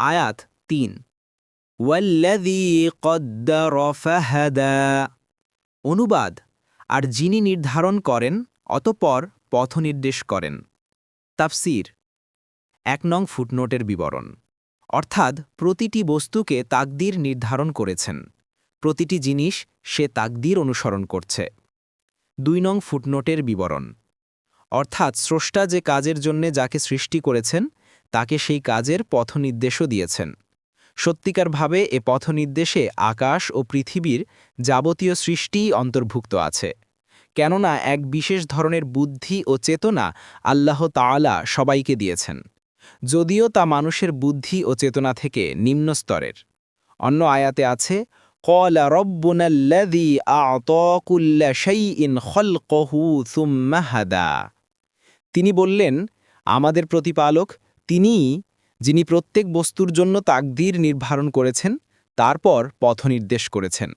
আয়াত ৩ ওয়াল্লাযী কদ্দার ফাহাদা। অনুবাদ, আর যিনি নির্ধারণ করেন অতঃপর পথনির্দেশ করেন। তাফসীর ১ নং ফুটনোটের বিবরণ, অর্থাৎ প্রতিটি বস্তুকে তাকদীর নির্ধারণ করেছেন, প্রতিটি জিনিস সে তাকদীর অনুসরণ করছে। ২ নং ফুটনোটের বিবরণ, অর্থাৎ স্রষ্টা যে কাজের জন্য যাকে সৃষ্টি করেছেন তাকে সেই কাজের পথনির্দেশও দিয়েছেন। সত্যিকারভাবে এ পথনির্দেশে আকাশ ও পৃথিবীর যাবতীয় সৃষ্টিই অন্তর্ভুক্ত আছে, কেননা এক বিশেষ ধরনের বুদ্ধি ও চেতনা আল্লাহ তাআলা সবাইকে দিয়েছেন, যদিও তা মানুষের বুদ্ধি ও চেতনা থেকে নিম্ন স্তরের। অন্য আয়াতে আছে ক্বালা রব্বুনাল্লাযী আ'তা কুল্লা শাইইন খালকাহু সুম্মা হাদা। তিনি বললেন, আমাদের প্রতিপালক তিনিই, যিনি প্রত্যেক বস্তুর জন্য তাকদীর নির্ধারণ করেছেন, তারপর পথনির্দেশ করেছেন।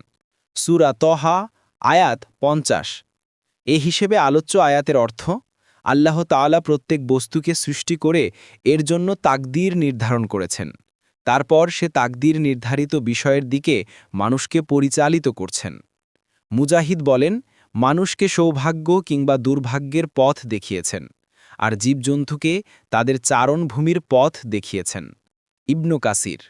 সূরা তহা আয়াত ৫০। এ হিসেবে আলোচ্য আয়াতের অর্থ, আল্লাহ তাআলা প্রত্যেক বস্তুকে সৃষ্টি করে এর জন্য তাকদীর নির্ধারণ করেছেন, তারপর সে তাকদীর নির্ধারিত বিষয়ের দিকে মানুষকে পরিচালিত করছেন। মুজাহিদ বলেন, মানুষকে সৌভাগ্য কিংবা দুর্ভাগ্যের পথ দেখিয়েছেন, আর জীবজন্তুকে তাদের চারণভূমির পথ দেখিয়েছেন। ইবনু কাসির।